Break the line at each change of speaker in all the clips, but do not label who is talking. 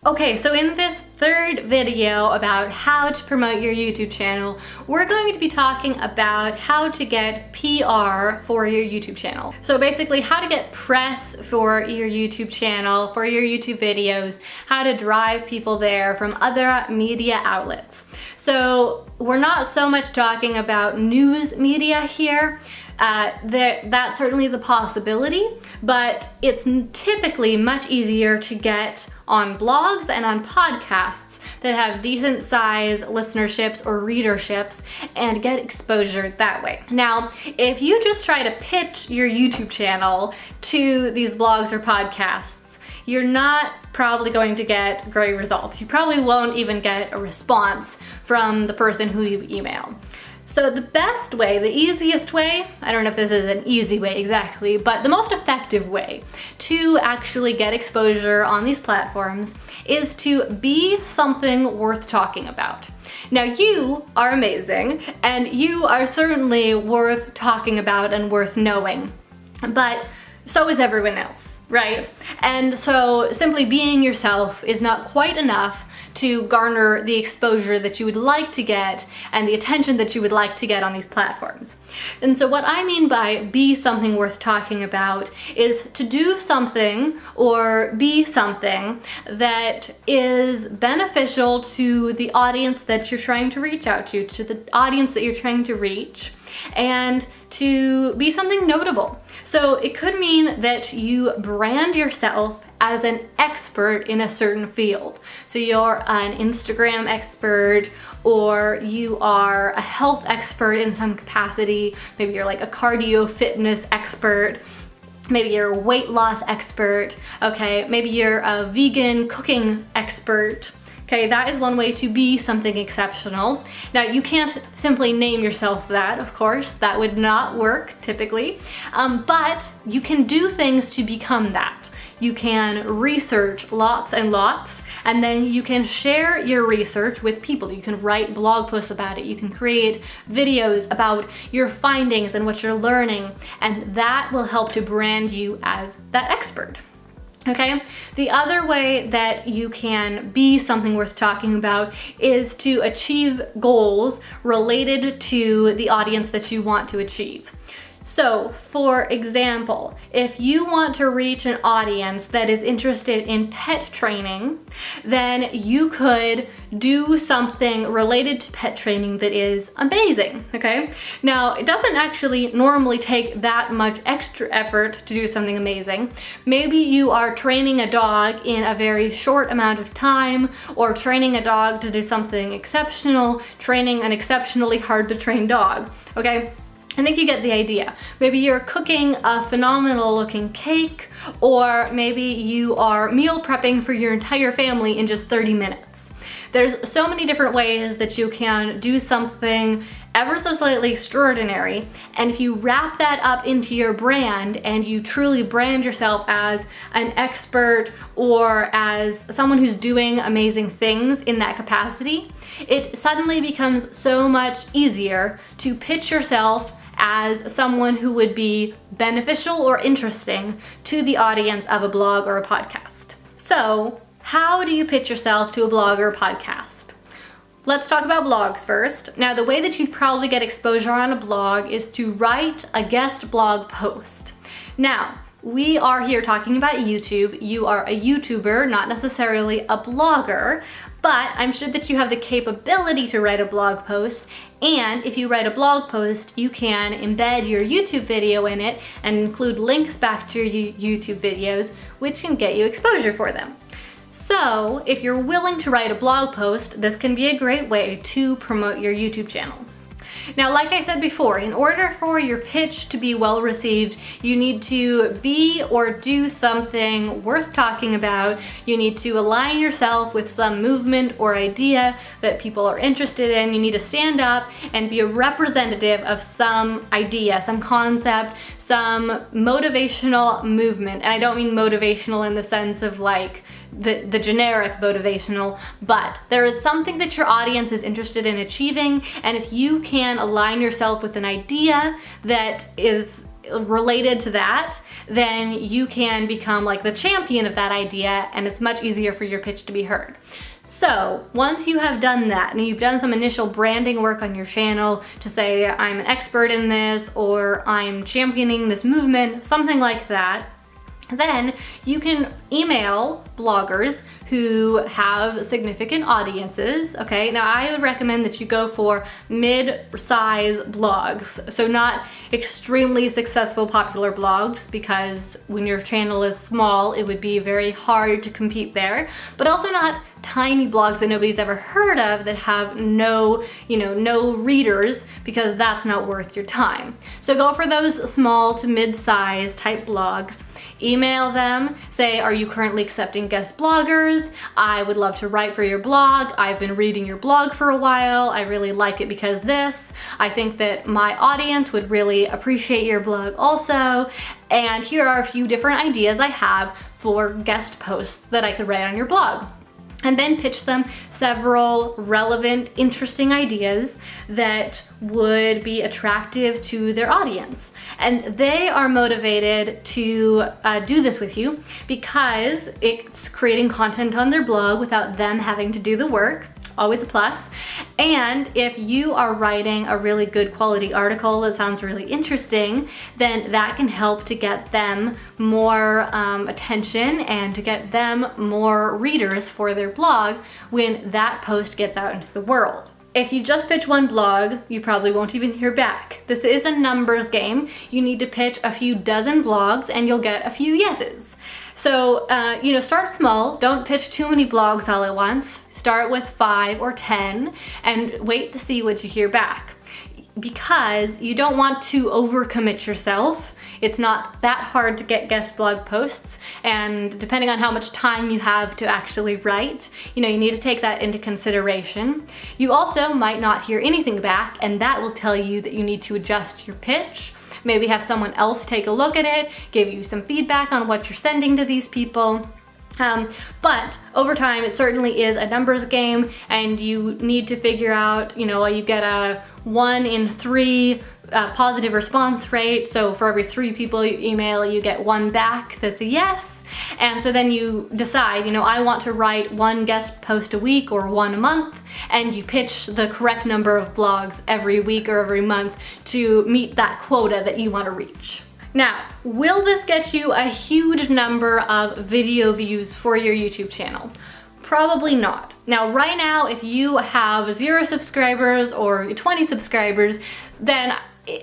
Okay, so in this third video about how to promote your YouTube channel, we're going to be talking about how to get PR for your YouTube channel. So basically how to get press for your YouTube channel, for your YouTube videos, how to drive people there from other media outlets. So we're not so much talking about news media here. That certainly is a possibility, but it's typically much easier to get on blogs and on podcasts that have decent size listenerships or readerships and get exposure that way. Now, if you just try to pitch your YouTube channel to these blogs or podcasts, you're not probably going to get great results. You probably won't even get a response from the person who you emailed. So the best way, the easiest way, I don't know if this is an easy way exactly, but the most effective way to actually get exposure on these platforms is to be something worth talking about. Now you are amazing and you are certainly worth talking about and worth knowing, but so is everyone else, right? And so simply being yourself is not quite enough to garner the exposure that you would like to get and the attention that you would like to get on these platforms. And so what I mean by be something worth talking about is to do something or be something that is beneficial to the audience that you're trying to reach out to the audience that you're trying to reach, and to be something notable. So it could mean that you brand yourself as an expert in a certain field. So you're an Instagram expert, or you are a health expert in some capacity. Maybe you're like a cardio fitness expert. Maybe you're a weight loss expert. Okay, maybe you're a vegan cooking expert. Okay, that is one way to be something exceptional. Now, you can't simply name yourself that, of course. That would not work typically, but you can do things to become that. You can research lots and lots, and then you can share your research with people. You can write blog posts about it. You can create videos about your findings and what you're learning, and that will help to brand you as that expert. Okay, the other way that you can be something worth talking about is to achieve goals related to the audience that you want to achieve. So, for example, if you want to reach an audience that is interested in pet training, then you could do something related to pet training that is amazing, okay? Now, it doesn't actually normally take that much extra effort to do something amazing. Maybe you are training a dog in a very short amount of time, or training a dog to do something exceptional, training an exceptionally hard to train dog, okay? I think you get the idea. Maybe you're cooking a phenomenal looking cake, or maybe you are meal prepping for your entire family in just 30 minutes. There's so many different ways that you can do something ever so slightly extraordinary, and if you wrap that up into your brand and you truly brand yourself as an expert or as someone who's doing amazing things in that capacity, it suddenly becomes so much easier to pitch yourself as someone who would be beneficial or interesting to the audience of a blog or a podcast. So, how do you pitch yourself to a blog or a podcast? Let's talk about blogs first. Now, the way that you'd probably get exposure on a blog is to write a guest blog post. Now, we are here talking about YouTube. You are a YouTuber, not necessarily a blogger, but I'm sure that you have the capability to write a blog post, and if you write a blog post, you can embed your YouTube video in it and include links back to your YouTube videos, which can get you exposure for them. So, if you're willing to write a blog post, this can be a great way to promote your YouTube channel. Now, like I said before, in order for your pitch to be well received, you need to be or do something worth talking about. You need to align yourself with some movement or idea that people are interested in. You need to stand up and be a representative of some idea, some concept, some motivational movement. And I don't mean motivational in the sense of like the generic motivational, but there is something that your audience is interested in achieving, and if you can align yourself with an idea that is related to that, then you can become like the champion of that idea, and it's much easier for your pitch to be heard. So once you have done that and you've done some initial branding work on your channel to say I'm an expert in this, or I'm championing this movement, something like that, then you can email bloggers who have significant audiences, okay? Now I would recommend that you go for mid-size blogs, so not extremely successful popular blogs, because when your channel is small, it would be very hard to compete there, but also not tiny blogs that nobody's ever heard of that have no readers, because that's not worth your time. So go for those small to mid-size type blogs. Email them, say, are you currently accepting guest bloggers? I would love to write for your blog. I've been reading your blog for a while. I really like it because this. I think that my audience would really appreciate your blog also. And here are a few different ideas I have for guest posts that I could write on your blog. And then pitch them several relevant, interesting ideas that would be attractive to their audience. And they are motivated to do this with you because it's creating content on their blog without them having to do the work. Always a plus. And if you are writing a really good quality article that sounds really interesting, then that can help to get them more attention and to get them more readers for their blog when that post gets out into the world. If you just pitch one blog, you probably won't even hear back. This is a numbers game. You need to pitch a few dozen blogs and you'll get a few yeses. So, start small. Don't pitch too many blogs all at once. Start with 5 or 10 and wait to see what you hear back, because you don't want to overcommit yourself. It's not that hard to get guest blog posts, and depending on how much time you have to actually write, you need to take that into consideration. You also might not hear anything back, and that will tell you that you need to adjust your pitch. Maybe have someone else take a look at it, give you some feedback on what you're sending to these people. But over time, it certainly is a numbers game, and you need to figure out, you get a 1 in 3 positive response rate. So for every 3 people you email, you get 1 back that's a yes. And so then you decide, I want to write 1 guest post a week or 1 a month, and you pitch the correct number of blogs every week or every month to meet that quota that you want to reach. Now, will this get you a huge number of video views for your YouTube channel? Probably not. Now, right now, if you have 0 subscribers or 20 subscribers, then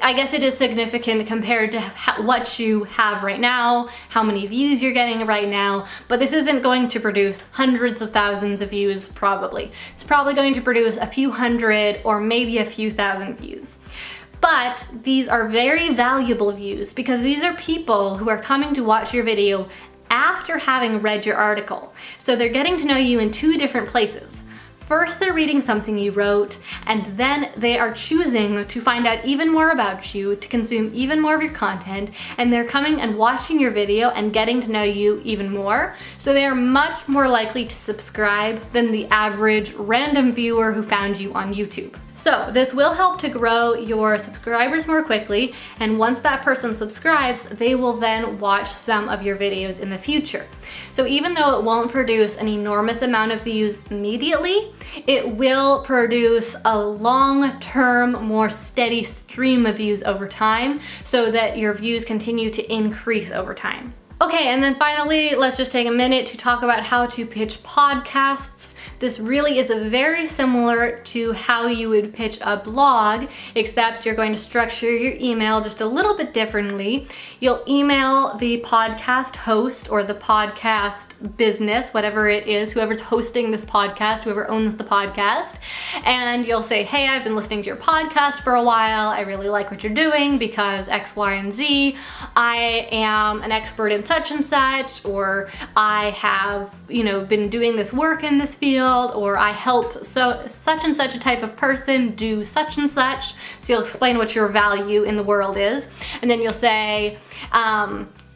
I guess it is significant compared to what you have right now, how many views you're getting right now, but this isn't going to produce hundreds of thousands of views, probably. It's probably going to produce a few hundred or maybe a few thousand views. But these are very valuable views because these are people who are coming to watch your video after having read your article. So they're getting to know you in 2 different places. First, they're reading something you wrote, and then they are choosing to find out even more about you, to consume even more of your content, and they're coming and watching your video and getting to know you even more. So they are much more likely to subscribe than the average random viewer who found you on YouTube. So this will help to grow your subscribers more quickly, and once that person subscribes, they will then watch some of your videos in the future. So even though it won't produce an enormous amount of views immediately, it will produce a long-term, more steady stream of views over time, so that your views continue to increase over time. Okay, and then finally, let's just take a minute to talk about how to pitch podcasts. This really is very similar to how you would pitch a blog, except you're going to structure your email just a little bit differently. You'll email the podcast host or the podcast business, whatever it is, whoever's hosting this podcast, whoever owns the podcast, and you'll say, hey, I've been listening to your podcast for a while. I really like what you're doing because X, Y, and Z. I am an expert in such and such, or I have, been doing this work in this field, or I help such and such a type of person do such and such. So you'll explain what your value in the world is, and then you'll say,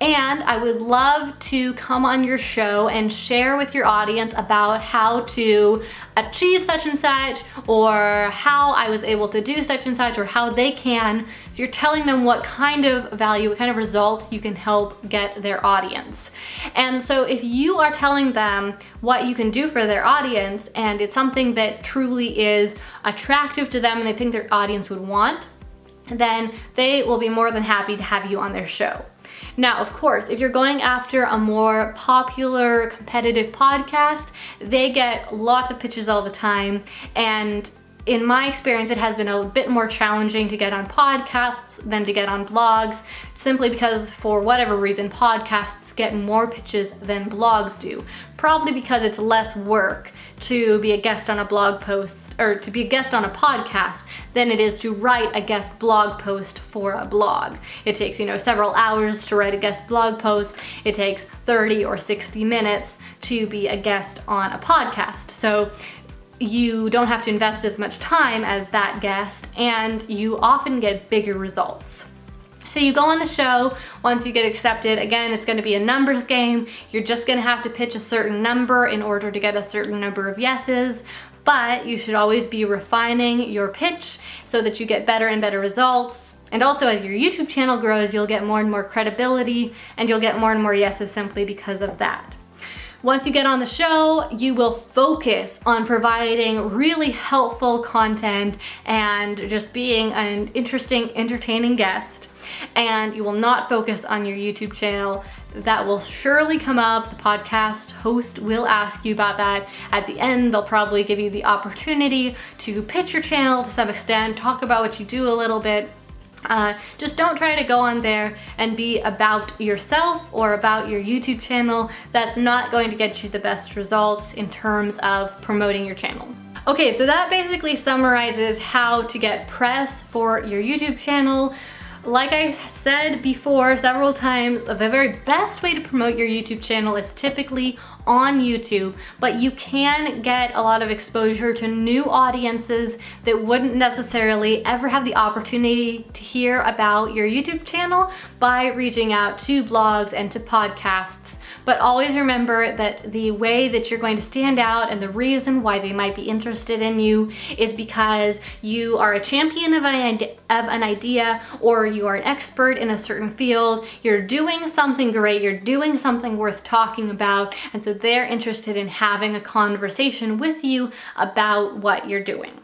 And I would love to come on your show and share with your audience about how to achieve such and such, or how I was able to do such and such, or how they can. So you're telling them what kind of value, what kind of results you can help get their audience. And so if you are telling them what you can do for their audience, and it's something that truly is attractive to them and they think their audience would want, then they will be more than happy to have you on their show. Now, of course, if you're going after a more popular, competitive podcast, they get lots of pitches all the time. And in my experience, it has been a bit more challenging to get on podcasts than to get on blogs, simply because for whatever reason, podcasts get more pitches than blogs do. Probably because it's less work to be a guest on a blog post, or to be a guest on a podcast, than it is to write a guest blog post for a blog. It takes, several hours to write a guest blog post. It takes 30 or 60 minutes to be a guest on a podcast. So you don't have to invest as much time as that guest, and you often get bigger results. So you go on the show, once you get accepted, again, it's gonna be a numbers game. You're just gonna have to pitch a certain number in order to get a certain number of yeses, but you should always be refining your pitch so that you get better and better results. And also, as your YouTube channel grows, you'll get more and more credibility, and you'll get more and more yeses simply because of that. Once you get on the show, you will focus on providing really helpful content and just being an interesting, entertaining guest. And you will not focus on your YouTube channel. That will surely come up. The podcast host will ask you about that. At the end, they'll probably give you the opportunity to pitch your channel to some extent, talk about what you do a little bit. Just don't try to go on there and be about yourself or about your YouTube channel. That's not going to get you the best results in terms of promoting your channel. Okay, so that basically summarizes how to get press for your YouTube channel. Like I said before several times, the very best way to promote your YouTube channel is typically on YouTube, but you can get a lot of exposure to new audiences that wouldn't necessarily ever have the opportunity to hear about your YouTube channel by reaching out to blogs and to podcasts. But always remember that the way that you're going to stand out and the reason why they might be interested in you is because you are a champion of an idea, or you are an expert in a certain field. You're doing something great, you're doing something worth talking about, and so they're interested in having a conversation with you about what you're doing.